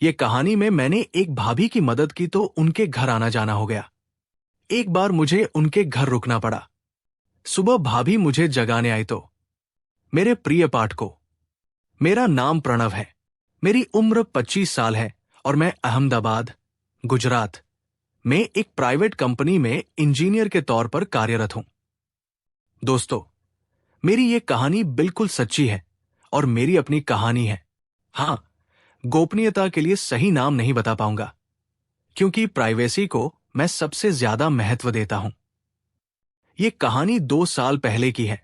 ये कहानी में मैंने एक भाभी की मदद की तो उनके घर आना जाना हो गया। एक बार मुझे उनके घर रुकना पड़ा। सुबह भाभी मुझे जगाने आई तो मेरे प्रिय पाठकों, मेरा नाम प्रणव है। मेरी उम्र 25 साल है और मैं अहमदाबाद, गुजरात में एक प्राइवेट कंपनी में इंजीनियर के तौर पर कार्यरत हूं। दोस्तों, मेरी ये कहानी बिल्कुल सच्ची है और मेरी अपनी कहानी है। हां, गोपनीयता के लिए सही नाम नहीं बता पाऊंगा क्योंकि प्राइवेसी को मैं सबसे ज्यादा महत्व देता हूं। ये कहानी 2 साल पहले की है,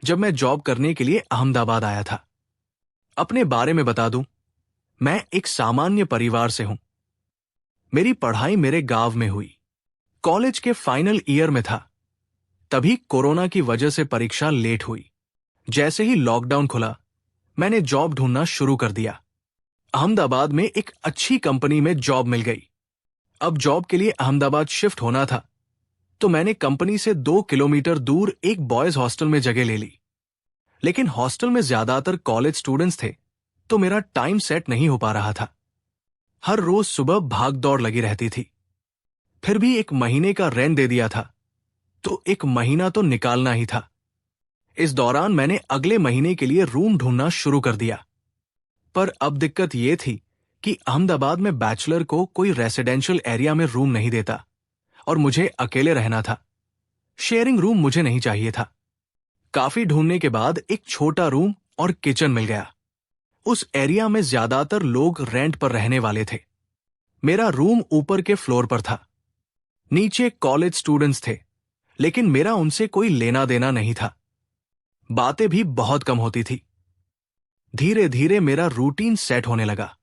जब मैं जॉब करने के लिए अहमदाबाद आया था। अपने बारे में बता दूं, मैं एक सामान्य परिवार से हूं। मेरी पढ़ाई मेरे गांव में हुई। कॉलेज के फाइनल ईयर में था, तभी कोरोना की वजह से परीक्षा लेट हुई। जैसे ही लॉकडाउन खुला, मैंने जॉब ढूंढना शुरू कर दिया। अहमदाबाद में एक अच्छी कंपनी में जॉब मिल गई। अब जॉब के लिए अहमदाबाद शिफ्ट होना था, तो मैंने कंपनी से 2 किलोमीटर दूर एक बॉयज हॉस्टल में जगह ले ली। लेकिन हॉस्टल में ज्यादातर कॉलेज स्टूडेंट्स थे, तो मेरा टाइम सेट नहीं हो पा रहा था। हर रोज सुबह भाग दौड़ लगी रहती थी। फिर भी 1 महीने का रेंट दे दिया था, तो 1 महीना तो निकालना ही था। इस दौरान मैंने अगले महीने के लिए रूम ढूंढना शुरू कर दिया। पर अब दिक्कत यह थी कि अहमदाबाद में बैचलर को कोई रेसिडेंशियल एरिया में रूम नहीं देता और मुझे अकेले रहना था। शेयरिंग रूम मुझे नहीं चाहिए था। काफी ढूंढने के बाद एक छोटा रूम और किचन मिल गया। उस एरिया में ज्यादातर लोग रेंट पर रहने वाले थे। मेरा रूम ऊपर के फ्लोर पर था। नीचे कॉलेज स्टूडेंट्स थे, लेकिन मेरा उनसे कोई लेना देना नहीं था। बातें भी बहुत कम होती थी। धीरे धीरे मेरा रूटीन सेट होने लगा।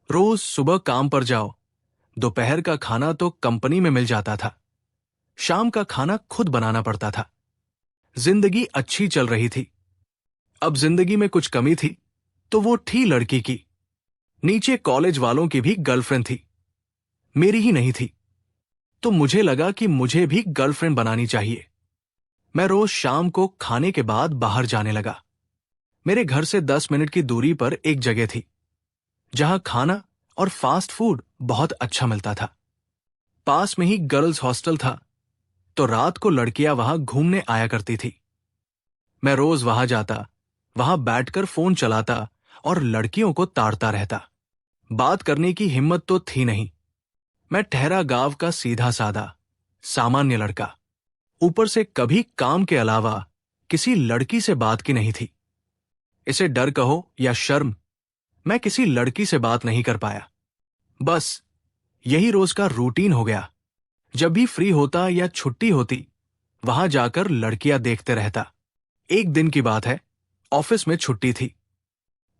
रोज सुबह काम पर जाओ, दोपहर का खाना तो कंपनी में मिल जाता था, शाम का खाना खुद बनाना पड़ता था। जिंदगी अच्छी चल रही थी। अब जिंदगी में कुछ कमी थी, तो वो थी लड़की की। नीचे कॉलेज वालों की भी गर्लफ्रेंड थी, मेरी ही नहीं थी। तो मुझे लगा कि मुझे भी गर्लफ्रेंड बनानी चाहिए। मैं रोज शाम को खाने के बाद बाहर जाने लगा। मेरे घर से 10 मिनट की दूरी पर एक जगह थी, जहां खाना और फास्ट फूड बहुत अच्छा मिलता था। पास में ही गर्ल्स हॉस्टल था, तो रात को लड़कियां वहां घूमने आया करती थी। मैं रोज वहां जाता, वहां बैठकर फोन चलाता और लड़कियों को ताड़ता रहता। बात करने की हिम्मत तो थी नहीं। मैं ठहरा गांव का सीधा साधा सामान्य लड़का। ऊपर से कभी काम के अलावा किसी लड़की से बात की नहीं थी। इसे डर कहो या शर्म, मैं किसी लड़की से बात नहीं कर पाया। बस यही रोज का रूटीन हो गया। जब भी फ्री होता या छुट्टी होती, वहां जाकर लड़कियां देखते रहता। एक दिन की बात है, ऑफिस में छुट्टी थी।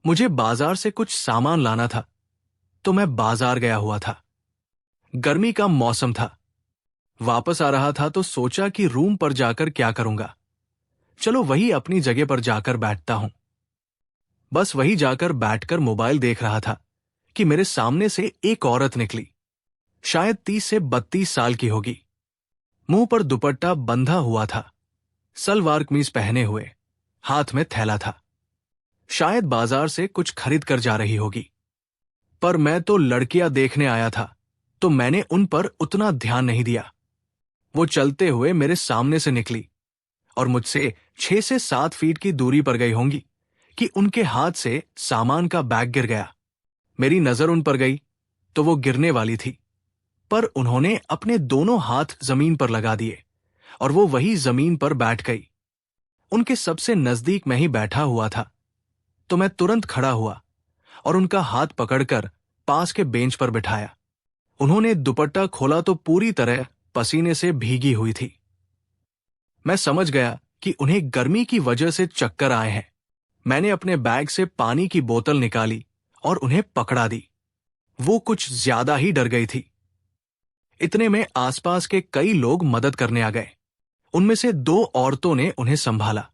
मुझे बाजार से कुछ सामान लाना था, तो मैं बाजार गया हुआ था। गर्मी का मौसम था। वापस आ रहा था तो सोचा कि रूम पर जाकर क्या करूंगा। चलो वही अपनी जगह पर जाकर बैठता हूं। बस वही जाकर बैठकर मोबाइल देख रहा था कि मेरे सामने से एक औरत निकली। शायद 30 से 32 साल की होगी। मुंह पर दुपट्टा बंधा हुआ था, सलवार कमीज पहने हुए, हाथ में थैला था। शायद बाजार से कुछ खरीद कर जा रही होगी। पर मैं तो लड़कियां देखने आया था, तो मैंने उन पर उतना ध्यान नहीं दिया। वो चलते हुए मेरे सामने से निकली और मुझसे 6 से 7 फीट की दूरी पर गई होंगी कि उनके हाथ से सामान का बैग गिर गया। मेरी नजर उन पर गई तो वो गिरने वाली थी, पर उन्होंने अपने दोनों हाथ जमीन पर लगा दिए और वो वही जमीन पर बैठ गई। उनके सबसे नजदीक मैं ही बैठा हुआ था, तो मैं तुरंत खड़ा हुआ और उनका हाथ पकड़कर पास के बेंच पर बिठाया। उन्होंने दुपट्टा खोला तो पूरी तरह पसीने से भीगी हुई थी। मैं समझ गया कि उन्हें गर्मी की वजह से चक्कर आए हैं। मैंने अपने बैग से पानी की बोतल निकाली और उन्हें पकड़ा दी। वो कुछ ज्यादा ही डर गई थी। इतने में आसपास के कई लोग मदद करने आ गए। उनमें से 2 औरतों ने उन्हें संभाला।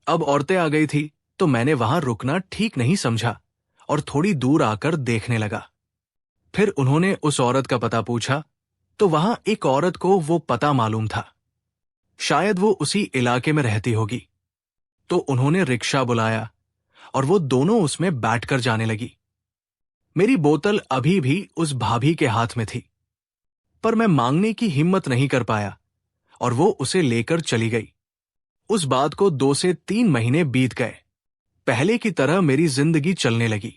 अब औरतें आ गई थी, तो मैंने वहां रुकना ठीक नहीं समझा और थोड़ी दूर आकर देखने लगा। फिर उन्होंने उस औरत का पता पूछा, तो वहां एक औरत को वो पता मालूम था। शायद वो उसी इलाके में रहती होगी। तो उन्होंने रिक्शा बुलाया और वो दोनों उसमें बैठकर जाने लगी। मेरी बोतल अभी भी उस भाभी के हाथ में थी, पर मैं मांगने की हिम्मत नहीं कर पाया और वो उसे लेकर चली गई। उस बात को 2 से 3 महीने बीत गए। पहले की तरह मेरी जिंदगी चलने लगी।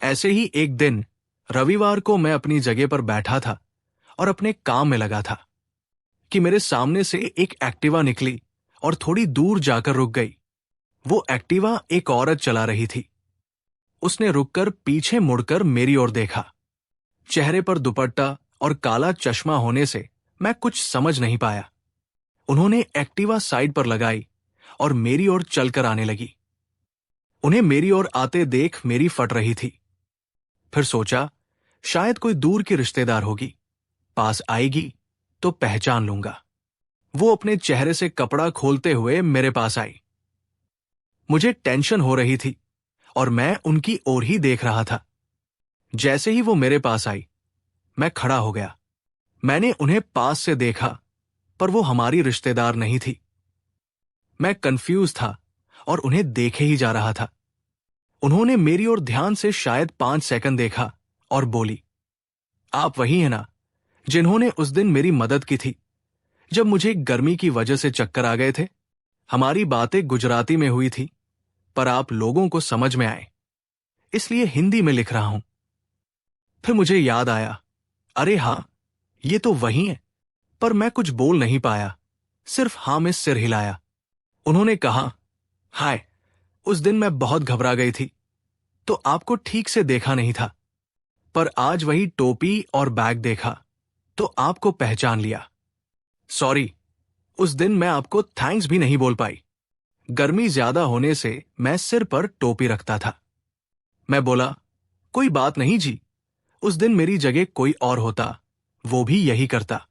ऐसे ही एक दिन रविवार को मैं अपनी जगह पर बैठा था और अपने काम में लगा था कि मेरे सामने से एक एक्टिवा निकली और थोड़ी दूर जाकर रुक गई। वो एक्टिवा एक औरत चला रही थी। उसने रुककर पीछे मुड़कर मेरी ओर देखा। चेहरे पर दुपट्टा और काला चश्मा होने से मैं कुछ समझ नहीं पाया। उन्होंने एक्टिवा साइड पर लगाई और मेरी ओर चलकर आने लगी। उन्हें मेरी ओर आते देख मेरी फट रही थी। फिर सोचा शायद कोई दूर की रिश्तेदार होगी, पास आएगी तो पहचान लूंगा। वो अपने चेहरे से कपड़ा खोलते हुए मेरे पास आई। मुझे टेंशन हो रही थी और मैं उनकी ओर ही देख रहा था। जैसे ही वो मेरे पास आई, मैं खड़ा हो गया। मैंने उन्हें पास से देखा, पर वो हमारी रिश्तेदार नहीं थी। मैं कंफ्यूज था और उन्हें देखे ही जा रहा था। उन्होंने मेरी ओर ध्यान से शायद 5 सेकंड देखा और बोली, आप वही हैं ना जिन्होंने उस दिन मेरी मदद की थी जब मुझे गर्मी की वजह से चक्कर आ गए थे? हमारी बातें गुजराती में हुई थी, पर आप लोगों को समझ में आए, इसलिए हिंदी में लिख रहा हूं। फिर मुझे याद आया, अरे हां, ये तो वही है। पर मैं कुछ बोल नहीं पाया, सिर्फ हां में सिर हिलाया। उन्होंने कहा, हाय, उस दिन मैं बहुत घबरा गई थी, तो आपको ठीक से देखा नहीं था, पर आज वही टोपी और बैग देखा तो आपको पहचान लिया। सॉरी, उस दिन मैं आपको थैंक्स भी नहीं बोल पाई। गर्मी ज्यादा होने से मैं सिर पर टोपी रखता था। मैं बोला, कोई बात नहीं जी, उस दिन मेरी जगह कोई और होता, वो भी यही करता।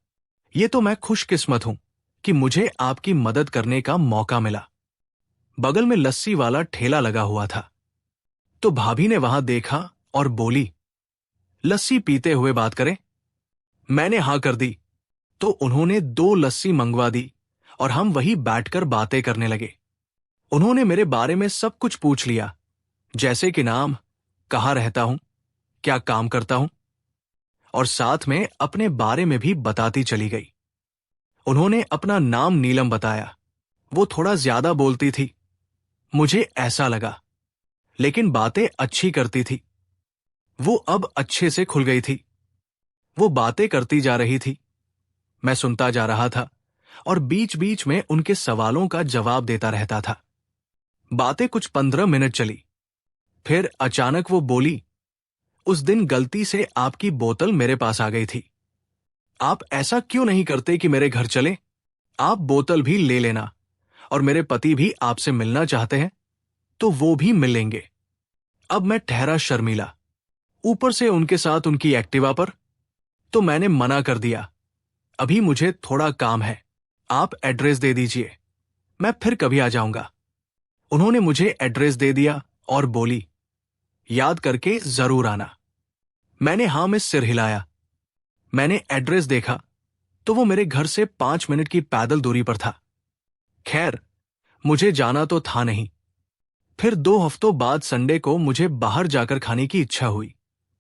ये तो मैं खुशकिस्मत हूं कि मुझे आपकी मदद करने का मौका मिला। बगल में लस्सी वाला ठेला लगा हुआ था, तो भाभी ने वहां देखा और बोली, लस्सी पीते हुए बात करें? मैंने हां कर दी, तो उन्होंने 2 लस्सी मंगवा दी और हम वही बैठकर बातें करने लगे। उन्होंने मेरे बारे में सब कुछ पूछ लिया, जैसे कि नाम, कहाँ रहता हूं, क्या काम करता हूं, और साथ में अपने बारे में भी बताती चली गई। उन्होंने अपना नाम नीलम बताया। वो थोड़ा ज्यादा बोलती थी, मुझे ऐसा लगा, लेकिन बातें अच्छी करती थी। वो अब अच्छे से खुल गई थी। वो बातें करती जा रही थी, मैं सुनता जा रहा था और बीच बीच में उनके सवालों का जवाब देता रहता था। बातें कुछ 15 मिनट चली। फिर अचानक वो बोली, उस दिन गलती से आपकी बोतल मेरे पास आ गई थी। आप ऐसा क्यों नहीं करते कि मेरे घर चले? आप बोतल भी ले लेना, और मेरे पति भी आपसे मिलना चाहते हैं तो वो भी मिल लेंगे। अब मैं ठहरा शर्मीला, ऊपर से उनके साथ उनकी एक्टिवा पर, तो मैंने मना कर दिया, अभी मुझे थोड़ा काम है, आप एड्रेस दे दीजिए, मैं फिर कभी आ जाऊंगा। उन्होंने मुझे एड्रेस दे दिया और बोली, याद करके जरूर आना। मैंने हां में सिर हिलाया। मैंने एड्रेस देखा तो वो मेरे घर से 5 मिनट की पैदल दूरी पर था। खैर, मुझे जाना तो था नहीं। फिर 2 हफ्तों बाद संडे को मुझे बाहर जाकर खाने की इच्छा हुई,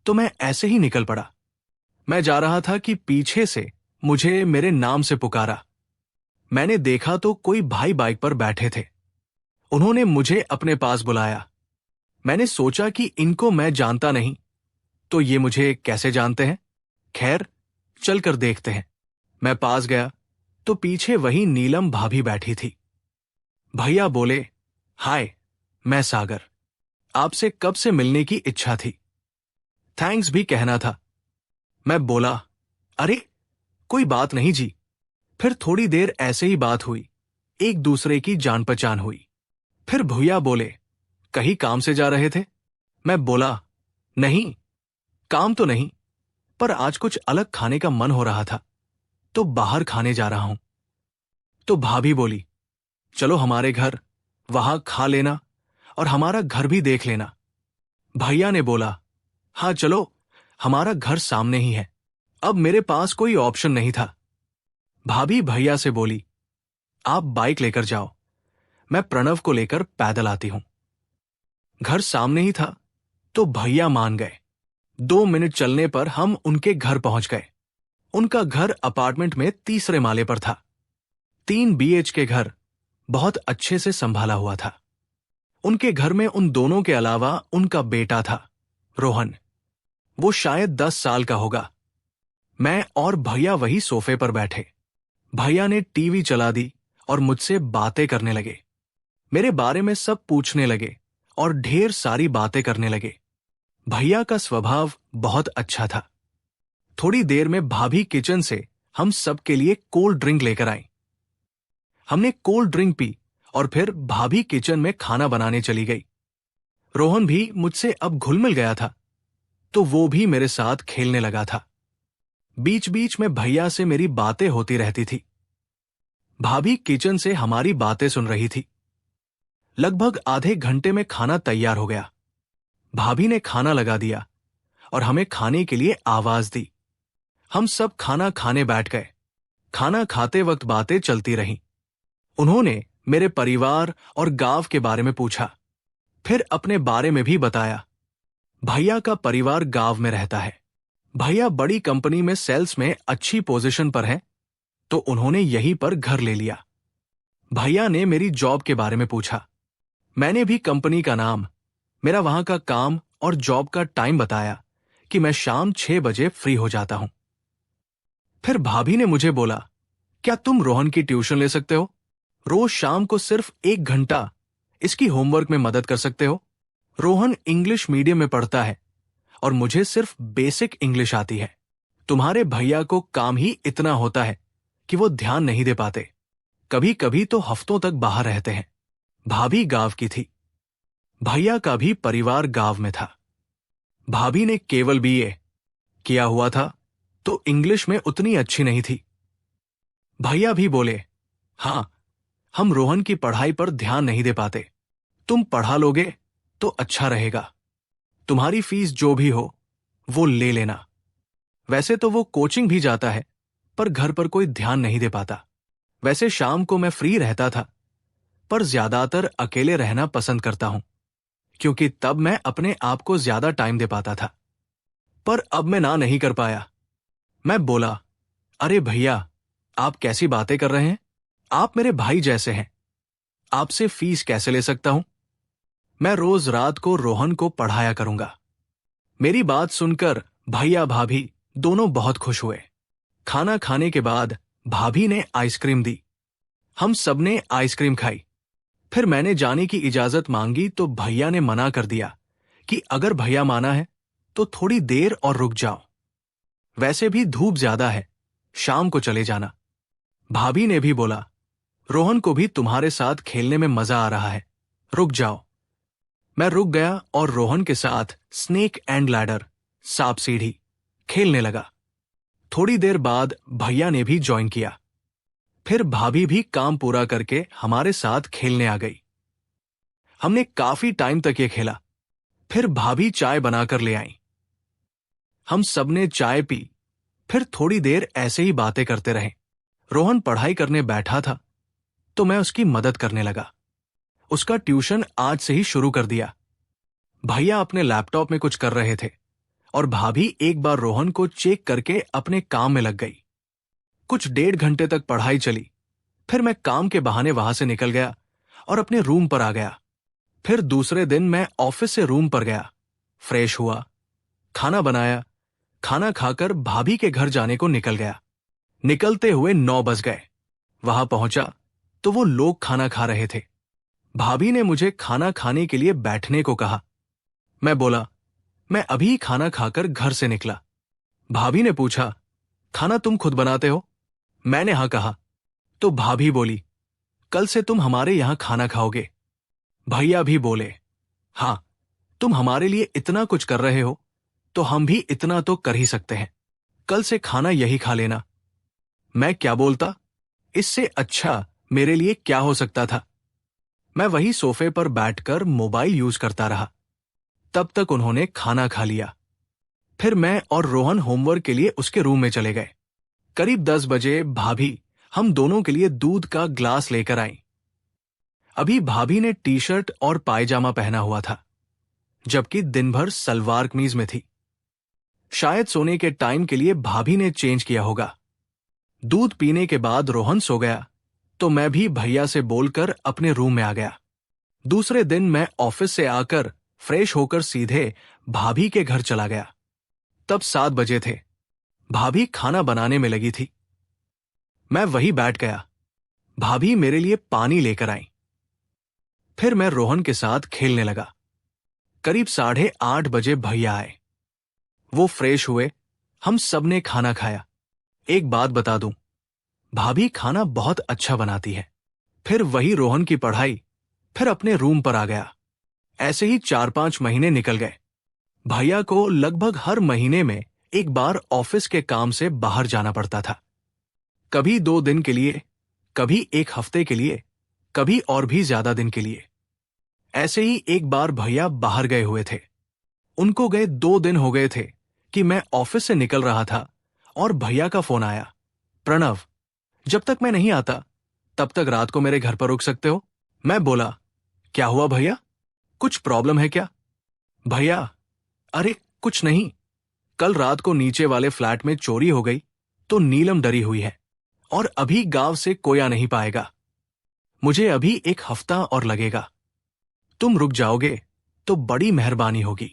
तो मैं ऐसे ही निकल पड़ा। मैं जा रहा था कि पीछे से मुझे मेरे नाम से पुकारा। मैंने देखा तो कोई भाई बाइक पर बैठे थे। उन्होंने मुझे अपने पास बुलाया। मैंने सोचा कि इनको मैं जानता नहीं, तो ये मुझे कैसे जानते हैं? खैर, चलकर देखते हैं। मैं पास गया तो पीछे वही नीलम भाभी बैठी थी। भैया बोले, हाय, मैं सागर, आपसे कब से मिलने की इच्छा थी, थैंक्स भी कहना था। मैं बोला, अरे कोई बात नहीं जी। फिर थोड़ी देर ऐसे ही बात हुई, एक दूसरे की जान पहचान हुई। फिर भैया बोले, कहीं काम से जा रहे थे? मैं बोला, नहीं, काम तो नहीं, पर आज कुछ अलग खाने का मन हो रहा था, तो बाहर खाने जा रहा हूं। तो भाभी बोली, चलो हमारे घर, वहां खा लेना और हमारा घर भी देख लेना। भैया ने बोला, हाँ चलो, हमारा घर सामने ही है। अब मेरे पास कोई ऑप्शन नहीं था। भाभी भैया से बोली, आप बाइक लेकर जाओ, मैं प्रणव को लेकर पैदल आती हूं। घर सामने ही था, तो भैया मान गए। 2 मिनट चलने पर हम उनके घर पहुंच गए। उनका घर अपार्टमेंट में तीसरे माले पर था। 3 BHK घर, बहुत अच्छे से संभाला हुआ था। उनके घर में उन दोनों के अलावा उनका बेटा था, रोहन। वो शायद 10 साल का होगा। मैं और भैया वही सोफे पर बैठे। भैया ने टीवी चला दी और मुझसे बातें करने लगे। मेरे बारे में सब पूछने लगे और ढेर सारी बातें करने लगे। भैया का स्वभाव बहुत अच्छा था। थोड़ी देर में भाभी किचन से हम सब के लिए कोल्ड ड्रिंक लेकर आई। हमने कोल्ड ड्रिंक पी और फिर भाभी किचन में खाना बनाने चली गई। रोहन भी मुझसे अब घुल मिल गया था, तो वो भी मेरे साथ खेलने लगा था। बीच बीच में भैया से मेरी बातें होती रहती थी। भाभी किचन से हमारी बातें सुन रही थी। लगभग आधे घंटे में खाना तैयार हो गया। भाभी ने खाना लगा दिया और हमें खाने के लिए आवाज दी। हम सब खाना खाने बैठ गए। खाना खाते वक्त बातें चलती रहीं। उन्होंने मेरे परिवार और गांव के बारे में पूछा, फिर अपने बारे में भी बताया। भैया का परिवार गांव में रहता है। भैया बड़ी कंपनी में सेल्स में अच्छी पोजीशन पर है, तो उन्होंने यहीं पर घर ले लिया। भैया ने मेरी जॉब के बारे में पूछा। मैंने भी कंपनी का नाम, मेरा वहां का काम और जॉब का टाइम बताया कि मैं शाम 6 बजे फ्री हो जाता हूं। फिर भाभी ने मुझे बोला, क्या तुम रोहन की ट्यूशन ले सकते हो? रोज शाम को सिर्फ 1 घंटा इसकी होमवर्क में मदद कर सकते हो। रोहन इंग्लिश मीडियम में पढ़ता है और मुझे सिर्फ बेसिक इंग्लिश आती है। तुम्हारे भैया को काम ही इतना होता है कि वो ध्यान नहीं दे पाते। कभी कभी तो हफ्तों तक बाहर रहते हैं। भाभी गांव की थी। भैया का भी परिवार गांव में था। भाभी ने केवल BA किया हुआ था, तो इंग्लिश में उतनी अच्छी नहीं थी। भैया भी बोले, हाँ, हम रोहन की पढ़ाई पर ध्यान नहीं दे पाते। तुम पढ़ा लोगे तो अच्छा रहेगा। तुम्हारी फीस जो भी हो वो ले लेना। वैसे तो वो कोचिंग भी जाता है, पर घर पर कोई ध्यान नहीं दे पाता। वैसे शाम को मैं फ्री रहता था, पर ज्यादातर अकेले रहना पसंद करता हूं, क्योंकि तब मैं अपने आप को ज्यादा टाइम दे पाता था। पर अब मैं ना नहीं कर पाया। मैं बोला, अरे भैया, आप कैसी बातें कर रहे हैं? आप मेरे भाई जैसे हैं। आपसे फीस कैसे ले सकता हूं? मैं रोज रात को रोहन को पढ़ाया करूंगा। मेरी बात सुनकर भैया भाभी दोनों बहुत खुश हुए। खाना खाने के बाद भाभी ने आइसक्रीम दी। हम सबने आइसक्रीम खाई। फिर मैंने जाने की इजाजत मांगी तो भैया ने मना कर दिया कि अगर भैया माना है तो थोड़ी देर और रुक जाओ। वैसे भी धूप ज्यादा है, शाम को चले जाना। भाभी ने भी बोला, रोहन को भी तुम्हारे साथ खेलने में मजा आ रहा है, रुक जाओ। मैं रुक गया और रोहन के साथ स्नेक एंड लैडर, सांप सीढ़ी, खेलने लगा। थोड़ी देर बाद भैया ने भी ज्वाइन किया। फिर भाभी भी काम पूरा करके हमारे साथ खेलने आ गई। हमने काफी टाइम तक ये खेला। फिर भाभी चाय बनाकर ले आई। हम सबने चाय पी। फिर थोड़ी देर ऐसे ही बातें करते रहे। रोहन पढ़ाई करने बैठा था, तो मैं उसकी मदद करने लगा। उसका ट्यूशन आज से ही शुरू कर दिया। भैया अपने लैपटॉप में कुछ कर रहे थे और भाभी एक बार रोहन को चेक करके अपने काम में लग गई। कुछ 1.5 घंटे तक पढ़ाई चली। फिर मैं काम के बहाने वहां से निकल गया और अपने रूम पर आ गया। फिर दूसरे दिन मैं ऑफिस से रूम पर गया, फ्रेश हुआ, खाना बनाया। खाना खाकर भाभी के घर जाने को निकल गया। निकलते हुए 9 बज गए। वहां पहुंचा तो वो लोग खाना खा रहे थे। भाभी ने मुझे खाना खाने के लिए बैठने को कहा। मैं बोला, मैं अभी खाना खाकर घर से निकला। भाभी ने पूछा, खाना तुम खुद बनाते हो? मैंने हाँ कहा। तो भाभी बोली, कल से तुम हमारे यहां खाना खाओगे। भैया भी बोले, हाँ, तुम हमारे लिए इतना कुछ कर रहे हो तो हम भी इतना तो कर ही सकते हैं। कल से खाना यही खा लेना। मैं क्या बोलता? इससे अच्छा मेरे लिए क्या हो सकता था? मैं वही सोफे पर बैठकर मोबाइल यूज करता रहा। तब तक उन्होंने खाना खा लिया। फिर मैं और रोहन होमवर्क के लिए उसके रूम में चले गए। करीब 10 बजे भाभी हम दोनों के लिए दूध का ग्लास लेकर आई। अभी भाभी ने टी-शर्ट और पायजामा पहना हुआ था, जबकि दिन भर सलवार कमीज में थी। शायद सोने के टाइम के लिए भाभी ने चेंज किया होगा। दूध पीने के बाद रोहन सो गया तो मैं भी भैया से बोलकर अपने रूम में आ गया। दूसरे दिन मैं ऑफिस से आकर फ्रेश होकर सीधे भाभी के घर चला गया। तब 7 बजे थे। भाभी खाना बनाने में लगी थी। मैं वहीं बैठ गया। भाभी मेरे लिए पानी लेकर आई। फिर मैं रोहन के साथ खेलने लगा। करीब 8:30 बजे भैया आए। वो फ्रेश हुए। हम सबने खाना खाया। एक बात बता दूं, भाभी खाना बहुत अच्छा बनाती है। फिर वही रोहन की पढ़ाई, फिर अपने रूम पर आ गया। ऐसे ही 4-5 महीने निकल गए। भैया को लगभग हर महीने में एक बार ऑफिस के काम से बाहर जाना पड़ता था। कभी 2 दिन के लिए, कभी 1 हफ्ते के लिए, कभी और भी ज्यादा दिन के लिए। ऐसे ही एक बार भैया बाहर गए हुए थे। उनको गए 2 दिन हो गए थे कि मैं ऑफिस से निकल रहा था और भैया का फोन आया। प्रणव, जब तक मैं नहीं आता तब तक रात को मेरे घर पर रुक सकते हो? मैं बोला, क्या हुआ भैया, कुछ प्रॉब्लम है क्या? भैया, अरे कुछ नहीं, कल रात को नीचे वाले फ्लैट में चोरी हो गई तो नीलम डरी हुई है और अभी गांव से कोई आ नहीं पाएगा। मुझे अभी 1 हफ्ता और लगेगा। तुम रुक जाओगे तो बड़ी मेहरबानी होगी।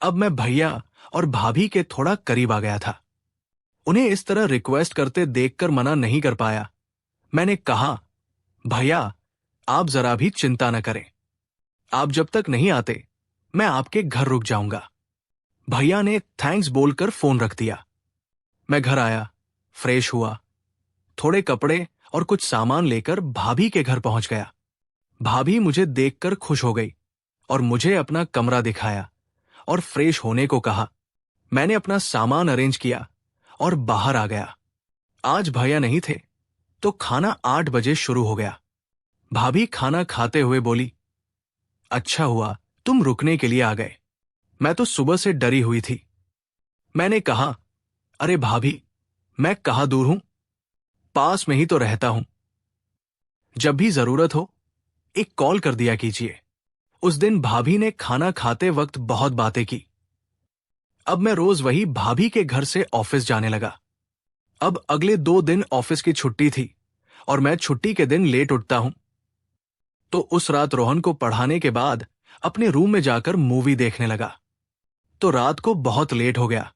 अब मैं भैया और भाभी के थोड़ा करीब आ गया था। उन्हें इस तरह रिक्वेस्ट करते देखकर मना नहीं कर पाया। मैंने कहा, भैया आप जरा भी चिंता न करें, आप जब तक नहीं आते मैं आपके घर रुक जाऊंगा। भैया ने थैंक्स बोलकर फोन रख दिया। मैं घर आया, फ्रेश हुआ, थोड़े कपड़े और कुछ सामान लेकर भाभी के घर पहुंच गया। भाभी मुझे देखकर खुश हो गई और मुझे अपना कमरा दिखाया और फ्रेश होने को कहा। मैंने अपना सामान अरेंज किया और बाहर आ गया। आज भैया नहीं थे तो खाना 8 बजे शुरू हो गया। भाभी खाना खाते हुए बोली, अच्छा हुआ तुम रुकने के लिए आ गए, मैं तो सुबह से डरी हुई थी। मैंने कहा, अरे भाभी, मैं कहाँ दूर हूं, पास में ही तो रहता हूं। जब भी जरूरत हो एक कॉल कर दिया कीजिए। उस दिन भाभी ने खाना खाते वक्त बहुत बातें की। अब मैं रोज वही भाभी के घर से ऑफिस जाने लगा। अब अगले 2 दिन ऑफिस की छुट्टी थी और मैं छुट्टी के दिन लेट उठता हूं। तो उस रात रोहन को पढ़ाने के बाद अपने रूम में जाकर मूवी देखने लगा। तो रात को बहुत लेट हो गया।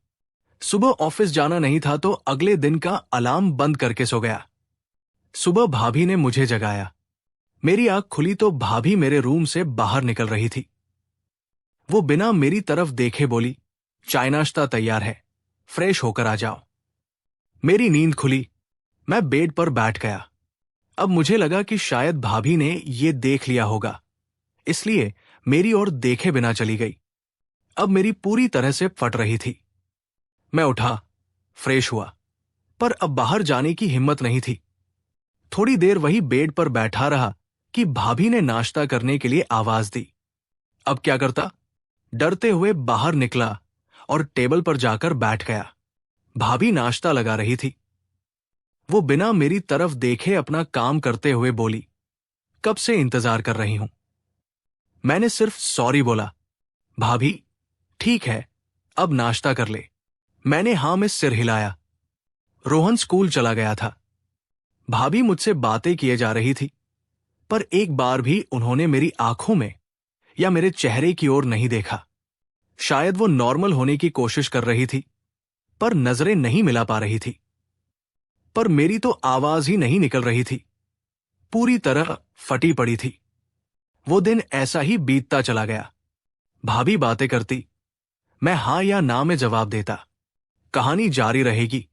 सुबह ऑफिस जाना नहीं था तो अगले दिन का अलार्म बंद करके सो गया। सुबह भाभी ने मुझे जगाया। मेरी आंख खुली तो भाभी मेरे रूम से बाहर निकल रही थी। वो बिना मेरी तरफ देखे बोली, चाय नाश्ता तैयार है, फ्रेश होकर आ जाओ। मेरी नींद खुली। मैं बेड पर बैठ गया। अब मुझे लगा कि शायद भाभी ने ये देख लिया होगा, इसलिए मेरी ओर देखे बिना चली गई। अब मेरी पूरी तरह से फट रही थी। मैं उठा, फ्रेश हुआ, पर अब बाहर जाने की हिम्मत नहीं थी। थोड़ी देर वही बेड पर बैठा रहा कि भाभी ने नाश्ता करने के लिए आवाज दी। अब क्या करता? डरते हुए बाहर निकला और टेबल पर जाकर बैठ गया। भाभी नाश्ता लगा रही थी। वो बिना मेरी तरफ देखे अपना काम करते हुए बोली, कब से इंतजार कर रही हूं। मैंने सिर्फ सॉरी बोला। भाभी, ठीक है, अब नाश्ता कर ले। मैंने हां में सिर हिलाया। रोहन स्कूल चला गया था। भाभी मुझसे बातें किए जा रही थी, पर एक बार भी उन्होंने मेरी आंखों में या मेरे चेहरे की ओर नहीं देखा। शायद वो नॉर्मल होने की कोशिश कर रही थी, पर नजरें नहीं मिला पा रही थी। पर मेरी तो आवाज ही नहीं निकल रही थी, पूरी तरह फटी पड़ी थी। वो दिन ऐसा ही बीतता चला गया। भाभी बातें करती, मैं हां या ना में जवाब देता। कहानी जारी रहेगी।